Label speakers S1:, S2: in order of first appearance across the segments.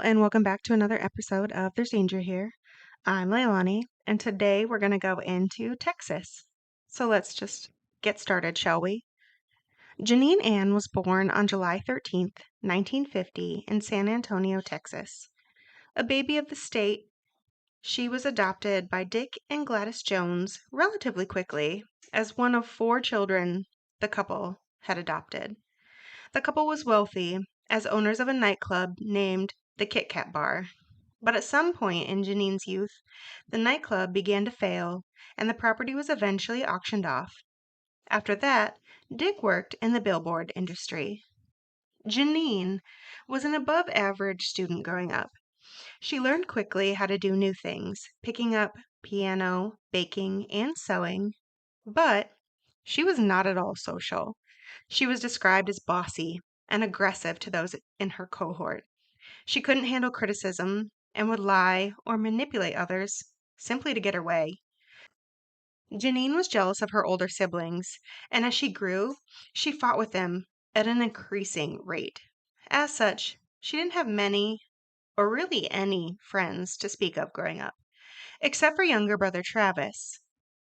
S1: and welcome back to another episode of There's Danger Here. I'm Leilani, and today we're going to go into Texas. So let's just get started, shall we? Genene Ann was born on July 13th, 1950, in San Antonio, Texas. A baby of the state, she was adopted by Dick and Gladys Jones relatively quickly as one of 4 children the couple had adopted. The couple was wealthy as owners of a nightclub named the Kit Kat Bar. But at some point in Genene's youth, the nightclub began to fail and the property was eventually auctioned off. After that, Dick worked in the billboard industry. Genene was an above average student growing up. She learned quickly how to do new things, picking up piano, baking, and sewing. But she was not at all social. She was described as bossy and aggressive to those in her cohort. She couldn't handle criticism and would lie or manipulate others simply to get her way. Genene was jealous of her older siblings, and as she grew, she fought with them at an increasing rate. As such, she didn't have many, or really any, friends to speak of growing up, except for younger brother Travis.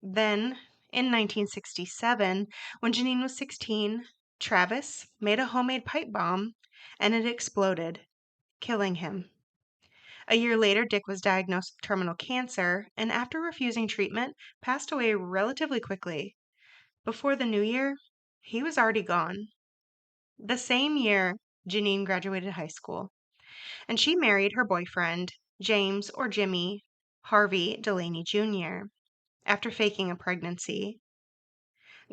S1: Then, in 1967, when Genene was 16, Travis made a homemade pipe bomb and it exploded, killing him. A year later, Dick was diagnosed with terminal cancer and, after refusing treatment, passed away relatively quickly. Before the new year, he was already gone. The same year, Genene graduated high school, and she married her boyfriend, James or Jimmy Harvey Delaney Jr., after faking a pregnancy.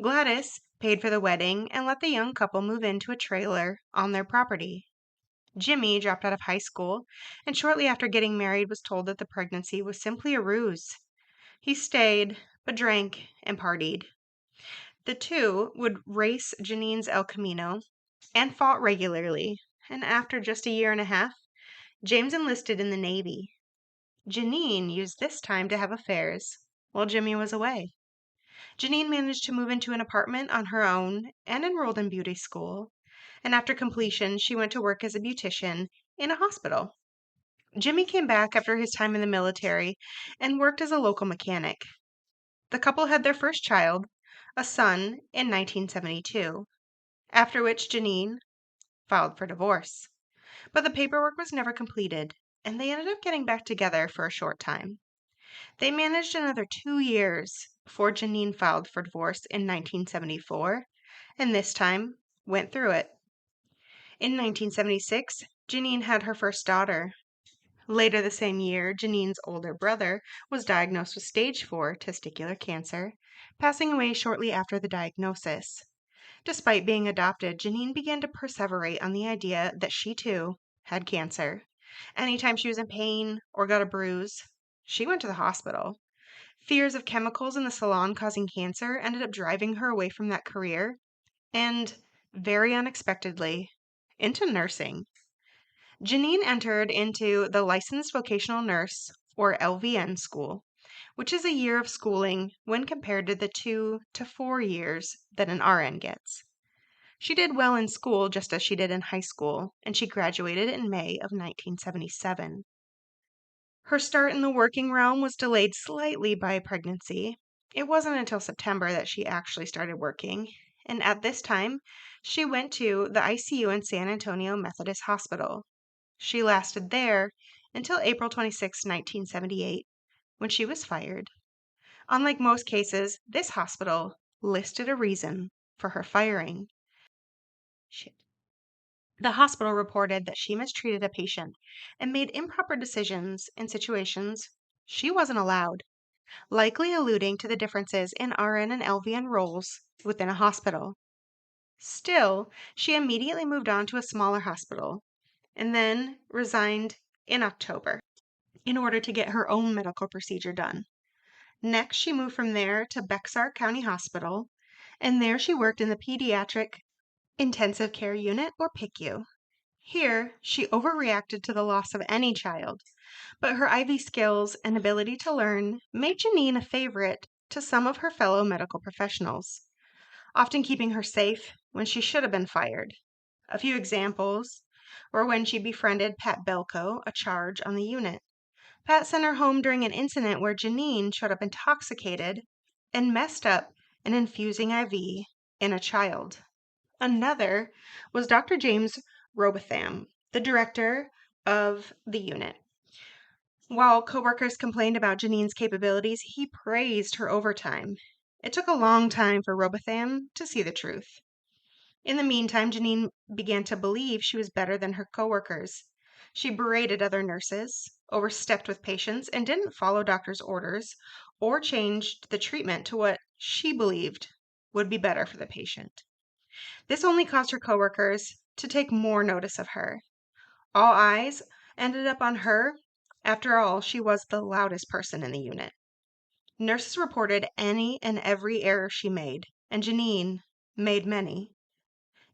S1: Gladys paid for the wedding and let the young couple move into a trailer on their property. Jimmy dropped out of high school and shortly after getting married was told that the pregnancy was simply a ruse. He stayed, but drank and partied. The two would race Genene's El Camino and fought regularly, and after just a year and a half, James enlisted in the Navy. Genene used this time to have affairs while Jimmy was away. Genene managed to move into an apartment on her own and enrolled in beauty school. And after completion, she went to work as a beautician in a hospital. Jimmy came back after his time in the military and worked as a local mechanic. The couple had their first child, a son, in 1972, after which Genene filed for divorce. But the paperwork was never completed, and they ended up getting back together for a short time. They managed another 2 years before Genene filed for divorce in 1974, and this time went through it. In 1976, Genene had her first daughter. Later the same year, Genene's older brother was diagnosed with stage 4 testicular cancer, passing away shortly after the diagnosis. Despite being adopted, Genene began to perseverate on the idea that she too had cancer. Anytime she was in pain or got a bruise, she went to the hospital. Fears of chemicals in the salon causing cancer ended up driving her away from that career and, very unexpectedly, into nursing. Genene entered into the Licensed Vocational Nurse, or LVN school, which is a year of schooling when compared to the 2 to 4 years that an RN gets. She did well in school just as she did in high school, and she graduated in May of 1977. Her start in the working realm was delayed slightly by pregnancy. It wasn't until September that she actually started working, and at this time, she went to the ICU in San Antonio Methodist Hospital. She lasted there until April 26, 1978, when she was fired. Unlike most cases, this hospital listed a reason for her firing. The hospital reported that she mistreated a patient and made improper decisions in situations she wasn't allowed, likely alluding to the differences in RN and LVN roles within a hospital. Still, she immediately moved on to a smaller hospital and then resigned in October in order to get her own medical procedure done. Next, she moved from there to Bexar County Hospital, and there she worked in the Pediatric Intensive Care Unit, or PICU. Here, she overreacted to the loss of any child, but her IV skills and ability to learn made Genene a favorite to some of her fellow medical professionals, often keeping her safe when she should have been fired. A few examples or when she befriended Pat Belko, a charge on the unit. Pat sent her home during an incident where Genene showed up intoxicated and messed up an infusing IV in a child. Another was Dr. James Robotham, the director of the unit. While coworkers complained about Genene's capabilities, he praised her overtime. It took a long time for Robotham to see the truth. In the meantime, Genene began to believe she was better than her coworkers. She berated other nurses, overstepped with patients, and didn't follow doctors' orders or changed the treatment to what she believed would be better for the patient. This only caused her coworkers to take more notice of her. All eyes ended up on her. After all, she was the loudest person in the unit. Nurses reported any and every error she made, and Genene made many.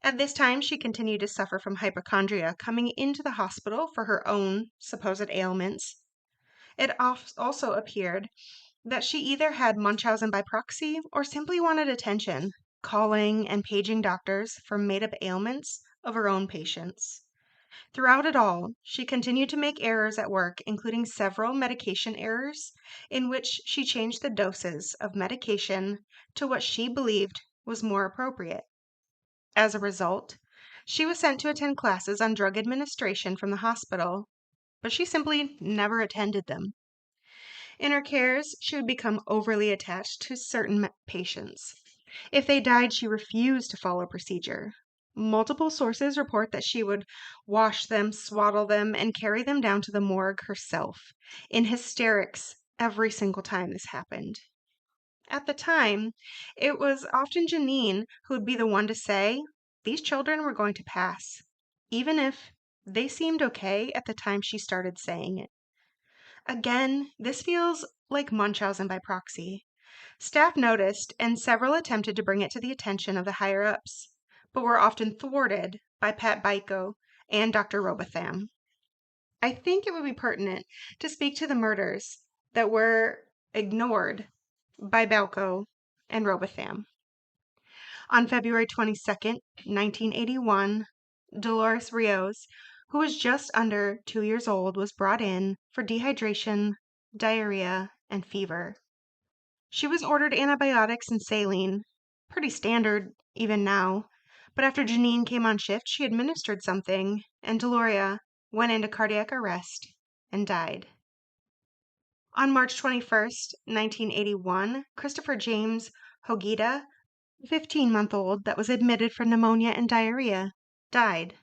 S1: At this time, she continued to suffer from hypochondria, coming into the hospital for her own supposed ailments. It also appeared that she either had Munchausen by proxy or simply wanted attention, calling and paging doctors for made-up ailments of her own patients. Throughout it all, she continued to make errors at work, including several medication errors in which she changed the doses of medication to what she believed was more appropriate. As a result, she was sent to attend classes on drug administration from the hospital, but she simply never attended them. In her cares, she would become overly attached to certain patients. If they died, she refused to follow procedure. Multiple sources report that she would wash them, swaddle them, and carry them down to the morgue herself, in hysterics every single time this happened. At the time, it was often Genene who would be the one to say these children were going to pass, even if they seemed okay at the time she started saying it. Again, this feels like Munchausen by proxy. Staff noticed, and several attempted to bring it to the attention of the higher-ups, but were often thwarted by Pat Belko and Dr. Robotham. I think it would be pertinent to speak to the murders that were ignored by Belko and Robotham. On February 22nd, 1981, Dolores Rios, who was just under 2 years old, was brought in for dehydration, diarrhea, and fever. She was ordered antibiotics and saline, pretty standard even now, but after Genene came on shift, she administered something, and Deloria went into cardiac arrest and died. On March 21st, 1981, Christopher James Hogita, a 15-month-old that was admitted for pneumonia and diarrhea, died.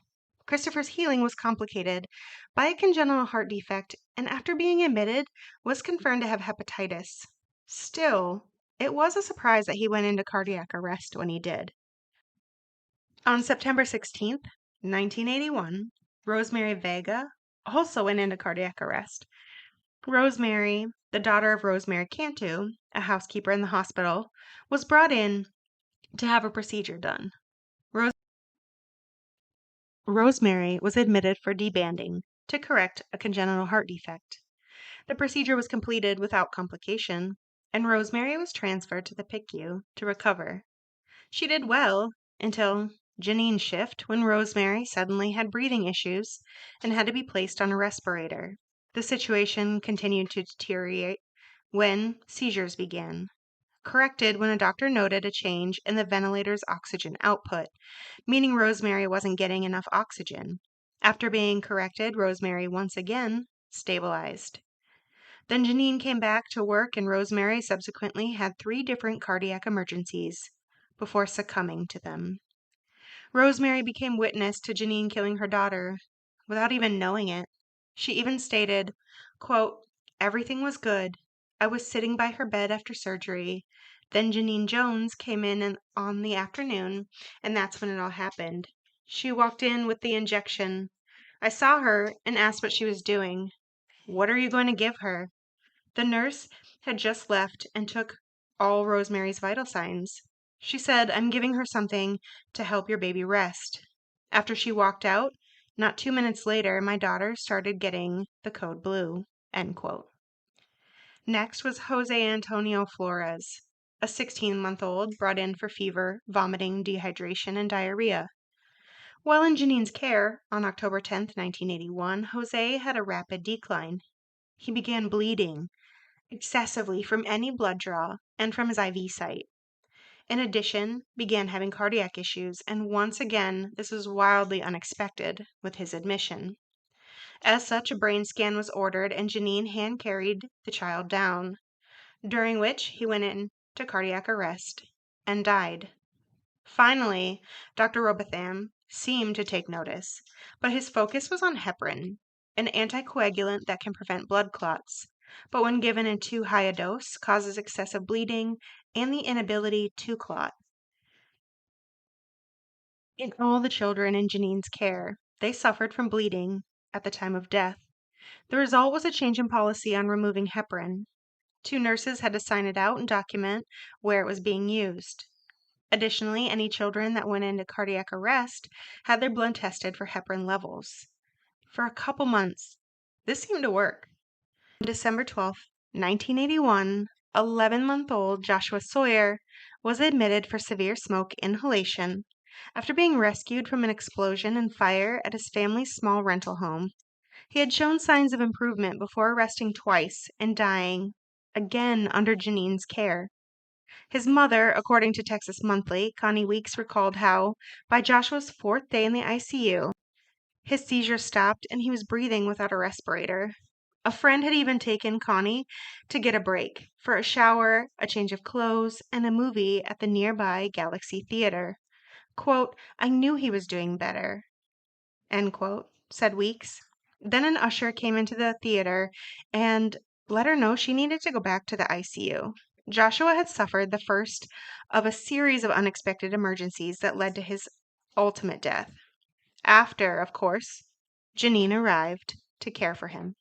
S1: Christopher's healing was complicated by a congenital heart defect, and after being admitted, was confirmed to have hepatitis. Still, it was a surprise that he went into cardiac arrest when he did. On September 16th, 1981, Rosemary Vega also went into cardiac arrest. Rosemary, the daughter of Rosemary Cantu, a housekeeper in the hospital, was brought in to have a procedure done. Rosemary was admitted for debanding to correct a congenital heart defect. The procedure was completed without complication, and Rosemary was transferred to the PICU to recover. She did well until Genene's shift, when Rosemary suddenly had breathing issues and had to be placed on a respirator. The situation continued to deteriorate when seizures began, corrected when a doctor noted a change in the ventilator's oxygen output, meaning Rosemary wasn't getting enough oxygen. After being corrected, Rosemary once again stabilized. Then Genene came back to work, and Rosemary subsequently had 3 different cardiac emergencies before succumbing to them. Rosemary became witness to Genene killing her daughter without even knowing it. She even stated, quote, "Everything was good. I was sitting by her bed after surgery. Then Genene Jones came in on the afternoon, and that's when it all happened. She walked in with the injection. I saw her and asked what she was doing. What are you going to give her?" The nurse had just left and took all Rosemary's vital signs. She said, "I'm giving her something to help your baby rest." After she walked out, not 2 minutes later, my daughter started getting the code blue, end quote. Next was Jose Antonio Flores, a 16-month-old brought in for fever, vomiting, dehydration, and diarrhea. While in Janine's care on October 10th, 1981, Jose had a rapid decline. He began bleeding excessively from any blood draw and from his IV site. In addition, began having cardiac issues, and once again, this was wildly unexpected with his admission. As such, a brain scan was ordered, and Genene hand carried the child down, during which he went into cardiac arrest and died. Finally, Dr. Robotham seemed to take notice, but his focus was on heparin, an anticoagulant that can prevent blood clots, but when given in too high a dose, causes excessive bleeding and the inability to clot. In all the children in Janine's care, they suffered from bleeding at the time of death. The result was a change in policy on removing heparin. 2 nurses had to sign it out and document where it was being used. Additionally, any children that went into cardiac arrest had their blood tested for heparin levels. For a couple months, this seemed to work. On December 12, 1981, 11-month-old Joshua Sawyer was admitted for severe smoke inhalation after being rescued from an explosion and fire at his family's small rental home. He had shown signs of improvement before arresting twice and dying again under Janine's care. His mother, according to Texas Monthly, Connie Weeks, recalled how, by Joshua's 4th day in the ICU, his seizures stopped and he was breathing without a respirator. A friend had even taken Connie to get a break for a shower, a change of clothes, and a movie at the nearby Galaxy Theater. Quote, "I knew he was doing better," end quote, said Weeks. Then an usher came into the theater and let her know she needed to go back to the ICU. Joshua had suffered the first of a series of unexpected emergencies that led to his ultimate death. After, of course, Genene arrived to care for him.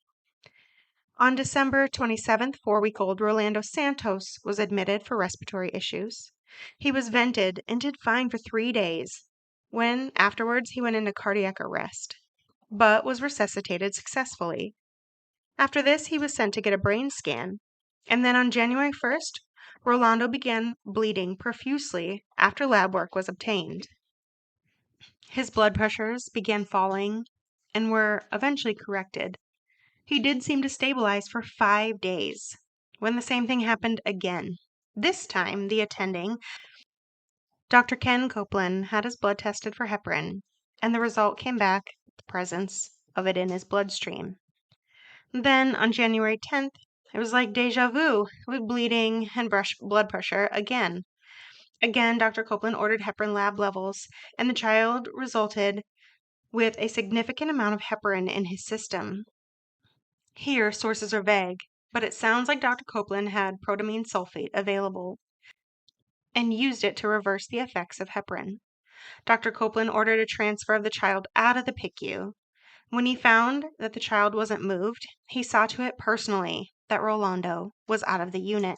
S1: On December 27th, 4-week-old Rolando Santos was admitted for respiratory issues. He was vented and did fine for 3 days, when afterwards he went into cardiac arrest, but was resuscitated successfully. After this, he was sent to get a brain scan, and then on January 1st, Rolando began bleeding profusely after lab work was obtained. His blood pressures began falling and were eventually corrected. He did seem to stabilize for 5 days, when the same thing happened again. This time, the attending, Dr. Ken Copeland, had his blood tested for heparin, and the result came back the presence of it in his bloodstream. Then, on January 10th, it was like deja vu with bleeding and blood pressure again. Again, Dr. Copeland ordered heparin lab levels, and the child resulted with a significant amount of heparin in his system. Here, sources are vague, but it sounds like Dr. Copeland had protamine sulfate available and used it to reverse the effects of heparin. Dr. Copeland ordered a transfer of the child out of the PICU. When he found that the child wasn't moved, he saw to it personally that Rolando was out of the unit.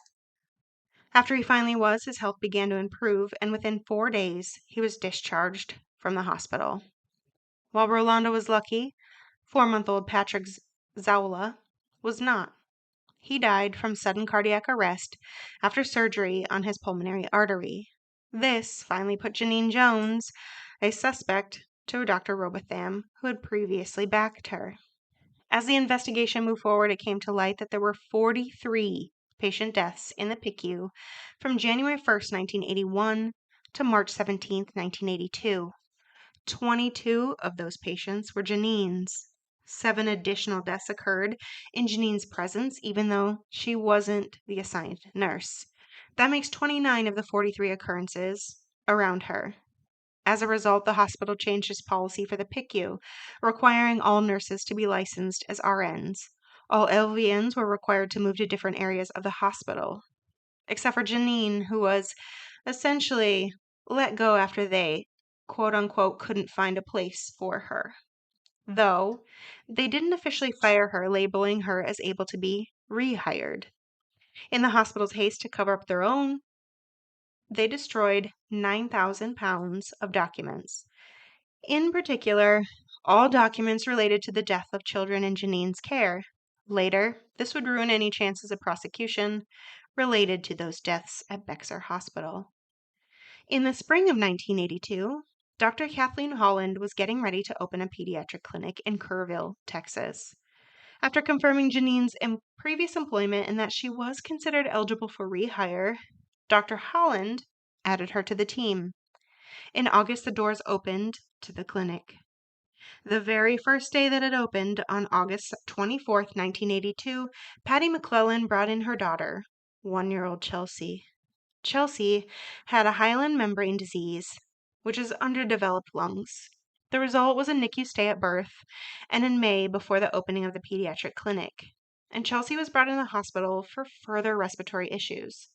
S1: After he finally was, his health began to improve, and within 4 days, he was discharged from the hospital. While Rolando was lucky, 4-month-old Patrick Zaula was not. He died from sudden cardiac arrest after surgery on his pulmonary artery. This finally put Genene Jones, a suspect, to Dr. Robotham, who had previously backed her. As the investigation moved forward, it came to light that there were 43 patient deaths in the PICU from January 1st, 1981 to March 17th, 1982. 22 of those patients were Genene's. 7 additional deaths occurred in Genene's presence, even though she wasn't the assigned nurse. That makes 29 of the 43 occurrences around her. As a result, the hospital changed its policy for the PICU, requiring all nurses to be licensed as RNs. All LVNs were required to move to different areas of the hospital, except for Genene, who was essentially let go after they, quote-unquote, couldn't find a place for her. Though, they didn't officially fire her, labeling her as able to be rehired. In the hospital's haste to cover up their own, they destroyed 9,000 pounds of documents. In particular, all documents related to the death of children in Genene's care. Later, this would ruin any chances of prosecution related to those deaths at Bexar Hospital. In the spring of 1982, Dr. Kathleen Holland was getting ready to open a pediatric clinic in Kerrville, Texas. After confirming Genene's previous employment and that she was considered eligible for rehire, Dr. Holland added her to the team. In August, the doors opened to the clinic. The very first day that it opened, on August 24th, 1982, Patty McClellan brought in her daughter, 1-year-old Chelsea. Chelsea had a hyaline membrane disease, which is underdeveloped lungs. The result was a NICU stay at birth and in May before the opening of the pediatric clinic. And Chelsea was brought in the hospital for further respiratory issues.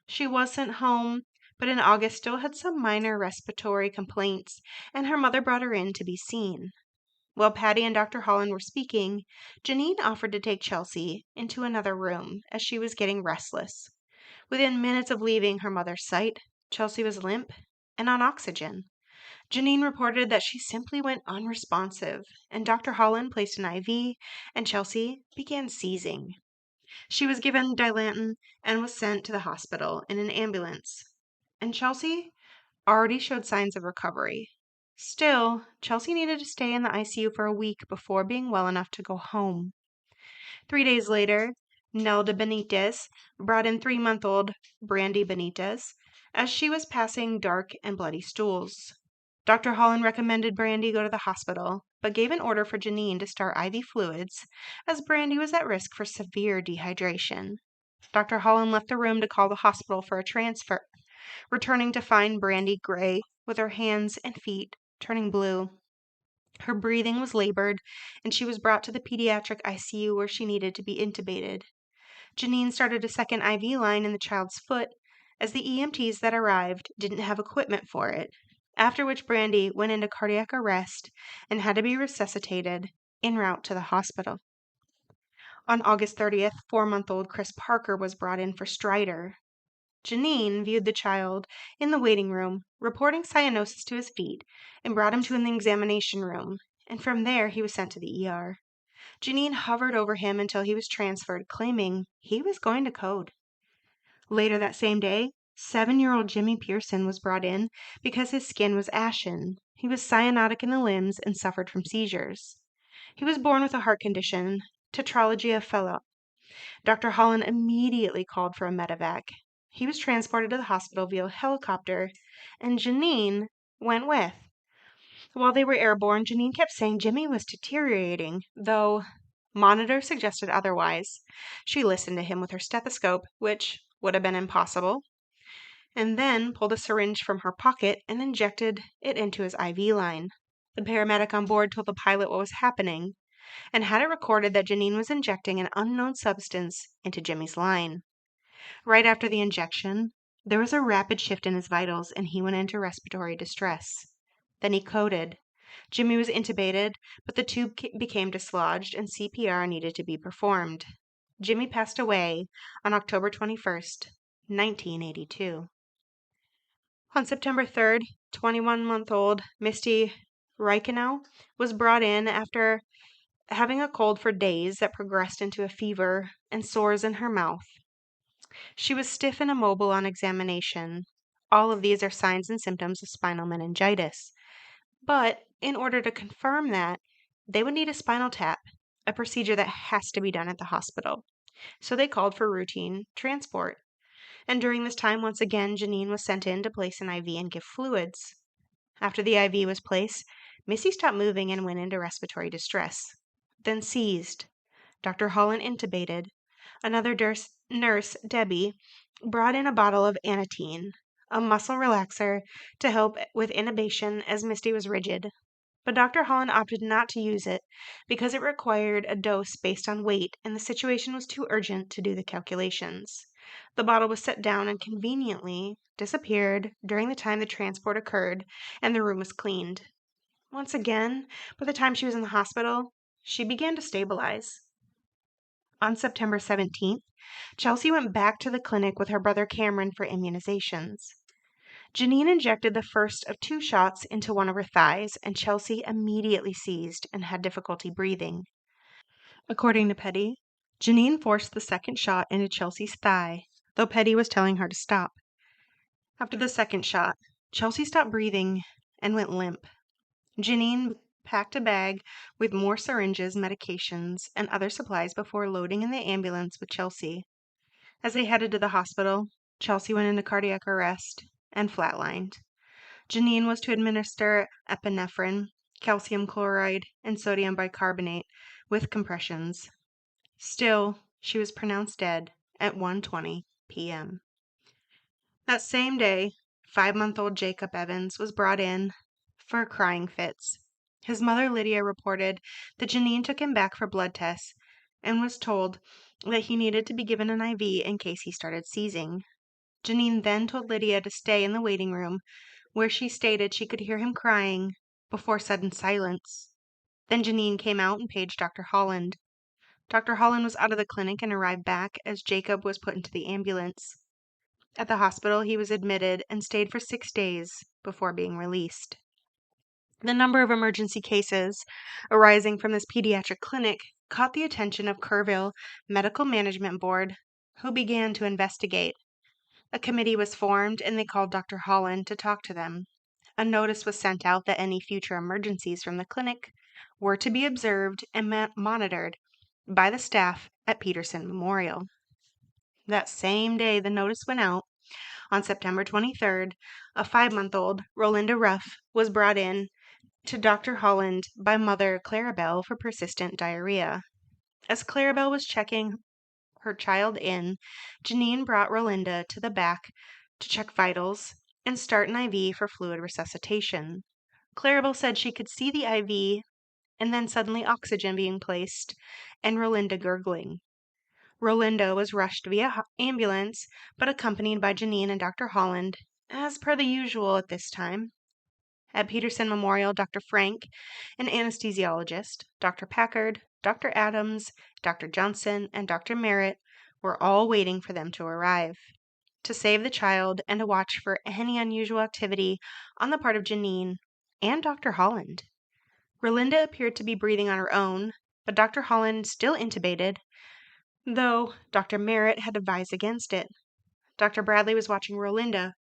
S1: She was sent home, but in August still had some minor respiratory complaints, and her mother brought her in to be seen. While Patty and Dr. Holland were speaking, Genene offered to take Chelsea into another room as she was getting restless. Within minutes of leaving her mother's sight, Chelsea was limp and on oxygen. Genene reported that she simply went unresponsive, and Dr. Holland placed an IV, and Chelsea began seizing. She was given Dilantin and was sent to the hospital in an ambulance. And Chelsea already showed signs of recovery. Still, Chelsea needed to stay in the ICU for a week before being well enough to go home. 3 days later, Nelda Benitez brought in 3-month-old Brandy Benitez as she was passing dark and bloody stools. Dr. Holland recommended Brandy go to the hospital, but gave an order for Genene to start IV fluids as Brandy was at risk for severe dehydration. Dr. Holland left the room to call the hospital for a transfer, returning to find Brandy gray with her hands and feet turning blue. Her breathing was labored, and she was brought to the pediatric ICU where she needed to be intubated. Genene started a second IV line in the child's foot, as the EMTs that arrived didn't have equipment for it, after which Brandy went into cardiac arrest and had to be resuscitated en route to the hospital. On August 30th, 4-month-old Chris Parker was brought in for stridor. Genene viewed the child in the waiting room, reporting cyanosis to his feet, and brought him to an examination room, and from there he was sent to the ER. Genene hovered over him until he was transferred, claiming he was going to code. Later that same day, 7-year-old Jimmy Pearson was brought in because his skin was ashen. He was cyanotic in the limbs and suffered from seizures. He was born with a heart condition, tetralogy phila. Dr. Holland immediately called for a medevac. He was transported to the hospital via helicopter, and Genene went with. While they were airborne, Genene kept saying Jimmy was deteriorating, though monitors suggested otherwise. She listened to him with her stethoscope, which would have been impossible, and then pulled a syringe from her pocket and injected it into his IV line. The paramedic on board told the pilot what was happening and had it recorded that Genene was injecting an unknown substance into Jimmy's line. Right after the injection, there was a rapid shift in his vitals and he went into respiratory distress. Then he coded. Jimmy was intubated, but the tube became dislodged and CPR needed to be performed. Jimmy passed away on October 21st, 1982. On September 3rd, 21-month-old Misty Reichenau was brought in after having a cold for days that progressed into a fever and sores in her mouth. She was stiff and immobile on examination. All of these are signs and symptoms of spinal meningitis. But in order to confirm that, they would need a spinal tap, a procedure that has to be done at the hospital. So they called for routine transport. And during this time, once again, Genene was sent in to place an IV and give fluids. After the IV was placed, Missy stopped moving and went into respiratory distress, then seized. Dr. Holland intubated. Another nurse, Debbie, brought in a bottle of Anatine, a muscle relaxer, to help with intubation as Misty was rigid. But Dr. Holland opted not to use it because it required a dose based on weight and the situation was too urgent to do the calculations. The bottle was set down and conveniently disappeared during the time the transport occurred and the room was cleaned. Once again, by the time she was in the hospital, she began to stabilize. On September 17th, Chelsea went back to the clinic with her brother Cameron for immunizations. Genene injected the first of 2 shots into one of her thighs, and Chelsea immediately seized and had difficulty breathing. According to Petty, Genene forced the second shot into Chelsea's thigh, though Petty was telling her to stop. After the second shot, Chelsea stopped breathing and went limp. Genene packed a bag with more syringes, medications, and other supplies before loading in the ambulance with Chelsea. As they headed to the hospital, Chelsea went into cardiac arrest and flatlined. Genene was to administer epinephrine, calcium chloride, and sodium bicarbonate with compressions. Still, she was pronounced dead at 1:20 p.m. That same day, 5-month-old Jacob Evans was brought in for crying fits. His mother, Lydia, reported that Genene took him back for blood tests and was told that he needed to be given an IV in case he started seizing. Genene then told Lydia to stay in the waiting room, where she stated she could hear him crying before sudden silence. Then Genene came out and paged Dr. Holland. Dr. Holland was out of the clinic and arrived back as Jacob was put into the ambulance. At the hospital, he was admitted and stayed for 6 days before being released. The number of emergency cases arising from this pediatric clinic caught the attention of Kerrville Medical Management Board, who began to investigate. A committee was formed and they called Dr. Holland to talk to them. A notice was sent out that any future emergencies from the clinic were to be observed and monitored by the staff at Peterson Memorial. That same day the notice went out, on September 23rd, a 5-month-old, Rolinda Ruff, was brought in to Dr. Holland by mother Clarabelle for persistent diarrhea. As Clarabelle was checking her child in, Genene brought Rolinda to the back to check vitals and start an IV for fluid resuscitation. Clarabelle said she could see the IV and then suddenly oxygen being placed and Rolinda gurgling. Rolinda was rushed via ambulance, but accompanied by Genene and Dr. Holland, as per the usual at this time. At Peterson Memorial, Dr. Frank, an anesthesiologist, Dr. Packard, Dr. Adams, Dr. Johnson, and Dr. Merritt were all waiting for them to arrive, to save the child and to watch for any unusual activity on the part of Genene and Dr. Holland. Rolinda appeared to be breathing on her own, but Dr. Holland still intubated, though Dr. Merritt had advised against it. Dr. Bradley was watching Rolinda,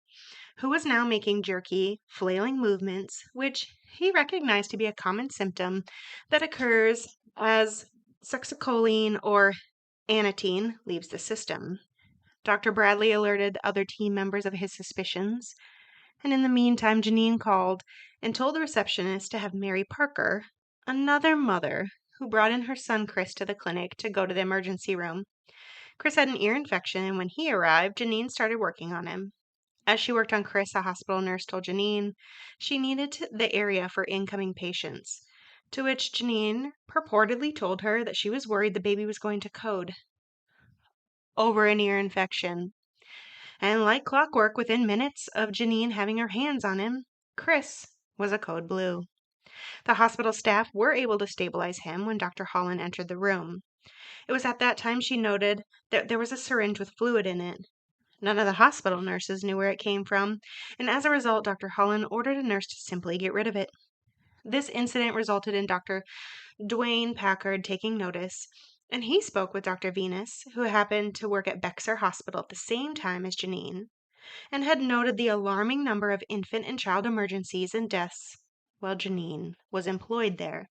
S1: who was now making jerky, flailing movements, which he recognized to be a common symptom that occurs as succinylcholine or anatine leaves the system. Dr. Bradley alerted other team members of his suspicions, and in the meantime, Genene called and told the receptionist to have Mary Parker, another mother, who brought in her son Chris to the clinic, to go to the emergency room. Chris had an ear infection, and when he arrived, Genene started working on him. As she worked on Chris, a hospital nurse told Genene she needed the area for incoming patients, to which Genene purportedly told her that she was worried the baby was going to code over an ear infection. And like clockwork, within minutes of Genene having her hands on him, Chris was a code blue. The hospital staff were able to stabilize him when Dr. Holland entered the room. It was at that time she noted that there was a syringe with fluid in it. None of the hospital nurses knew where it came from, and as a result, Dr. Holland ordered a nurse to simply get rid of it. This incident resulted in Dr. Dwayne Packard taking notice, and he spoke with Dr. Venus, who happened to work at Bexar Hospital at the same time as Genene, and had noted the alarming number of infant and child emergencies and deaths while Genene was employed there.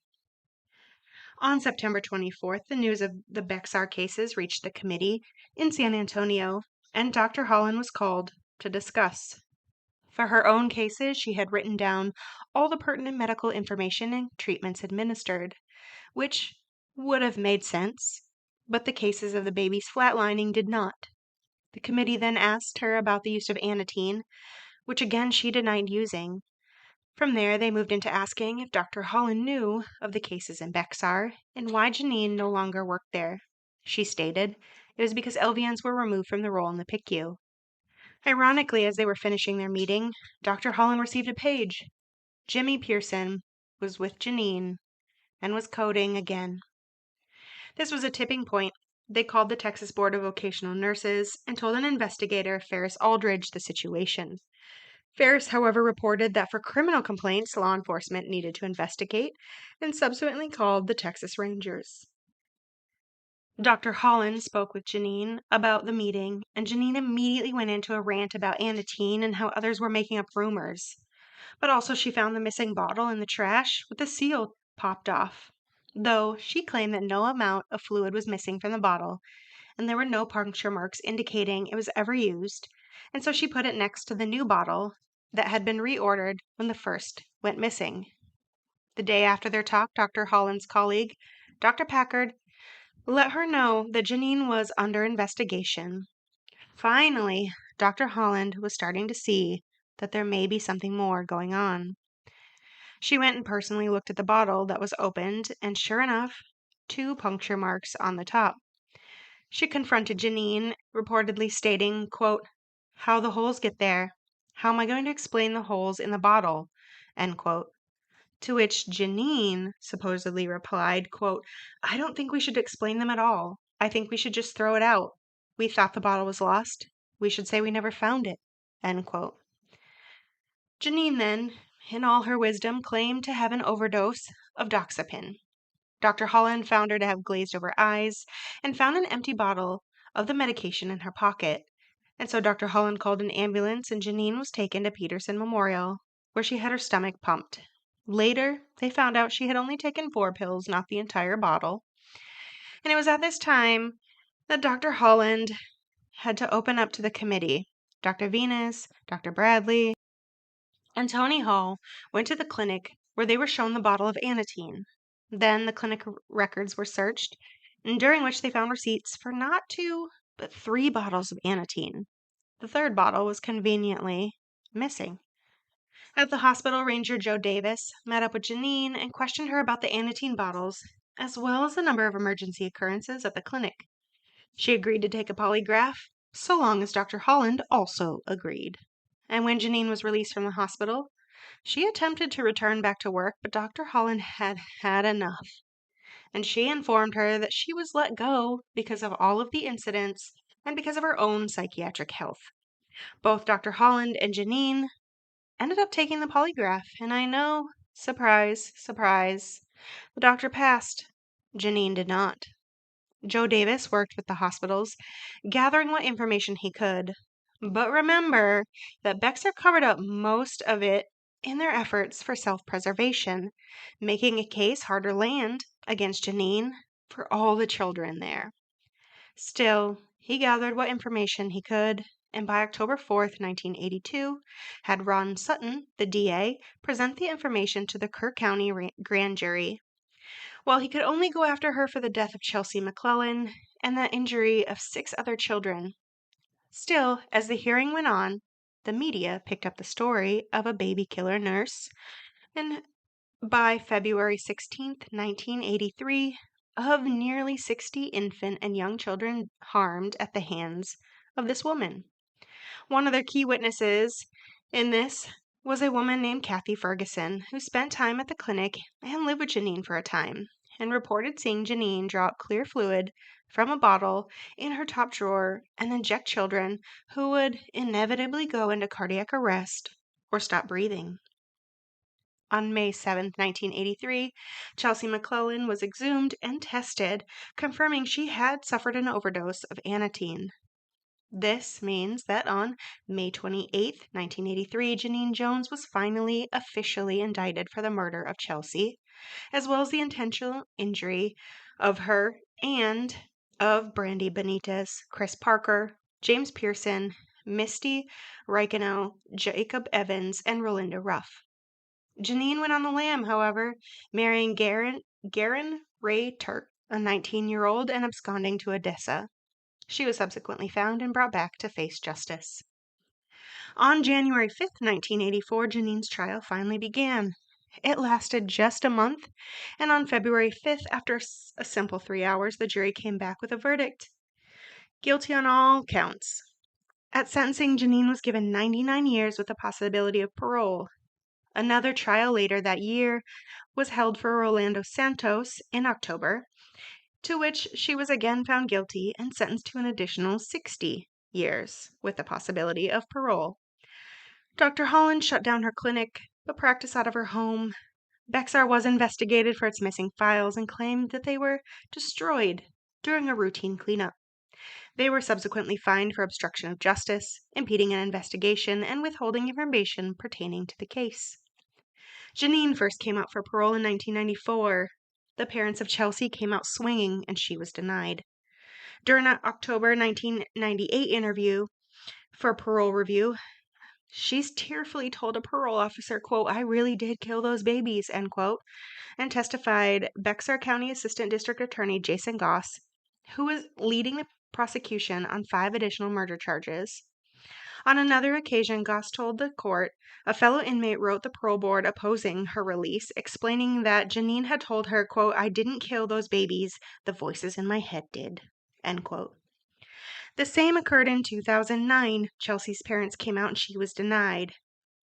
S1: On September 24th, the news of the Bexar cases reached the committee in San Antonio, and Dr. Holland was called to discuss. For her own cases, she had written down all the pertinent medical information and treatments administered, which would have made sense, but the cases of the baby's flatlining did not. The committee then asked her about the use of anatine, which again she denied using. From there, they moved into asking if Dr. Holland knew of the cases in Bexar and why Genene no longer worked there. She stated it was because LVNs were removed from the role in the PICU. Ironically, as they were finishing their meeting, Dr. Holland received a page. Jimmy Pearson was with Genene and was coding again. This was a tipping point. They called the Texas Board of Vocational Nurses and told an investigator, Ferris Aldridge, the situation. Ferris, however, reported that for criminal complaints, law enforcement needed to investigate and subsequently called the Texas Rangers. Dr. Holland spoke with Genene about the meeting, and Genene immediately went into a rant about anatine and how others were making up rumors. But also she found the missing bottle in the trash with the seal popped off, though she claimed that no amount of fluid was missing from the bottle, and there were no puncture marks indicating it was ever used, and so she put it next to the new bottle that had been reordered when the first went missing. The day after their talk, Dr. Holland's colleague, Dr. Packard, let her know that Genene was under investigation. Finally, Dr. Holland was starting to see that there may be something more going on. She went and personally looked at the bottle that was opened, and sure enough, 2 puncture marks on the top. She confronted Genene, reportedly stating, quote, "How the holes get there? How am I going to explain the holes in the bottle?" End quote. To which Genene supposedly replied, quote, "I don't think we should explain them at all. I think we should just throw it out. We thought the bottle was lost. We should say we never found it." End quote. Genene then, in all her wisdom, claimed to have an overdose of doxepin. Dr. Holland found her to have glazed over eyes and found an empty bottle of the medication in her pocket. And so Dr. Holland called an ambulance and Genene was taken to Peterson Memorial, where she had her stomach pumped. Later, they found out she had only taken 4 pills, not the entire bottle. And it was at this time that Dr. Holland had to open up to the committee. Dr. Venus, Dr. Bradley, and Tony Hall went to the clinic where they were shown the bottle of anatine. Then the clinic records were searched, and during which they found receipts for not 2, but 3 bottles of anatine. The 3rd bottle was conveniently missing. At the hospital, Ranger Joe Davis met up with Genene and questioned her about the anatine bottles, as well as the number of emergency occurrences at the clinic. She agreed to take a polygraph, so long as Dr. Holland also agreed. And when Genene was released from the hospital, she attempted to return back to work, but Dr. Holland had had enough. And she informed her that she was let go because of all of the incidents and because of her own psychiatric health. Both Dr. Holland and Genene ended up taking the polygraph, and I know, surprise, surprise, the doctor passed. Genene did not. Joe Davis worked with the hospitals, gathering what information he could. But remember that Bexar covered up most of it in their efforts for self-preservation, making a case hard to land against Genene for all the children there. Still, he gathered what information he could, and by October 4th, 1982, had Ron Sutton, the DA, present the information to the Kerr County grand jury. While he could only go after her for the death of Chelsea McClellan and the injury of 6 other children. Still, as the hearing went on, the media picked up the story of a baby killer nurse, and by February 16th, 1983, of nearly 60 infant and young children harmed at the hands of this woman. One of their key witnesses in this was a woman named Kathy Ferguson, who spent time at the clinic and lived with Genene for a time, and reported seeing Genene drop clear fluid from a bottle in her top drawer and inject children who would inevitably go into cardiac arrest or stop breathing. On May 7, 1983, Chelsea McClellan was exhumed and tested, confirming she had suffered an overdose of anatine. This means that on May 28, 1983, Genene Jones was finally officially indicted for the murder of Chelsea, as well as the intentional injury of her and of Brandy Benitez, Chris Parker, James Pearson, Misty Reichenow, Jacob Evans, and Rolinda Ruff. Genene went on the lam, however, marrying Garen Ray Turk, a 19-year-old, and absconding to Odessa. She was subsequently found and brought back to face justice. On January 5th, 1984, Genene's trial finally began. It lasted just a month, and on February 5th, after a simple 3 hours, the jury came back with a verdict. Guilty on all counts. At sentencing, Genene was given 99 years with the possibility of parole. Another trial later that year was held for Rolando Santos in October, to which she was again found guilty and sentenced to an additional 60 years with the possibility of parole. Dr. Holland shut down her clinic, but practiced out of her home. Bexar was investigated for its missing files and claimed that they were destroyed during a routine cleanup. They were subsequently fined for obstruction of justice, impeding an investigation, and withholding information pertaining to the case. Genene first came out for parole in 1994. The parents of Chelsea came out swinging, and she was denied. During an October 1998 interview for parole review, she's tearfully told a parole officer, quote, "I really did kill those babies," end quote, and testified Bexar County Assistant District Attorney Jason Goss, who was leading the prosecution on 5 additional murder charges. On another occasion, Goss told the court a fellow inmate wrote the parole board opposing her release, explaining that Genene had told her, quote, "I didn't kill those babies, the voices in my head did," end quote. The same occurred in 2009. Chelsea's parents came out and she was denied.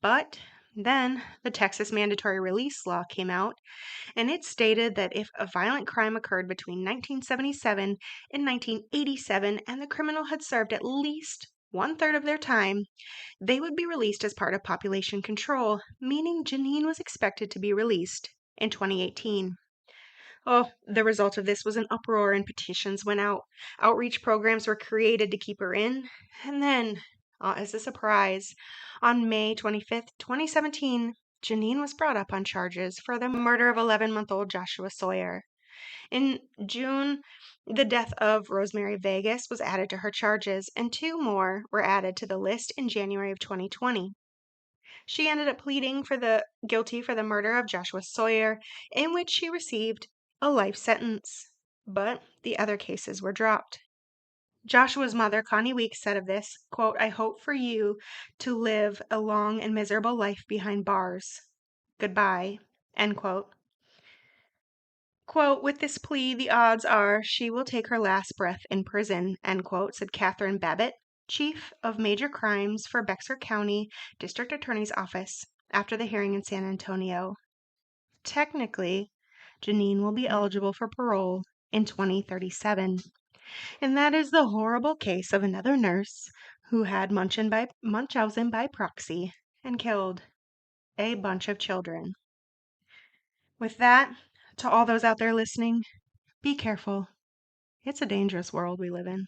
S1: But then the Texas mandatory release law came out, and it stated that if a violent crime occurred between 1977 and 1987 and the criminal had served at least 1/3 of their time, they would be released as part of population control, meaning Genene was expected to be released in 2018. Oh, the result of this was an uproar and petitions went out. Outreach programs were created to keep her in. And then, as a surprise, on May 25th, 2017, Genene was brought up on charges for the murder of 11-month-old Joshua Sawyer. In June, the death of Rosemary Vegas was added to her charges, and 2 more were added to the list in January of 2020. She ended up pleading guilty for the murder of Joshua Sawyer, in which she received a life sentence, but the other cases were dropped. Joshua's mother, Connie Weeks, said of this, quote, "I hope for you to live a long and miserable life behind bars. Goodbye," end quote. Quote, "With this plea, the odds are she will take her last breath in prison," end quote, said Catherine Babbitt, Chief of Major Crimes for Bexar County District Attorney's Office, after the hearing in San Antonio. Technically, Genene will be eligible for parole in 2037. And that is the horrible case of another nurse who had Munchausen by proxy and killed a bunch of children. With that, to all those out there listening, be careful. It's a dangerous world we live in.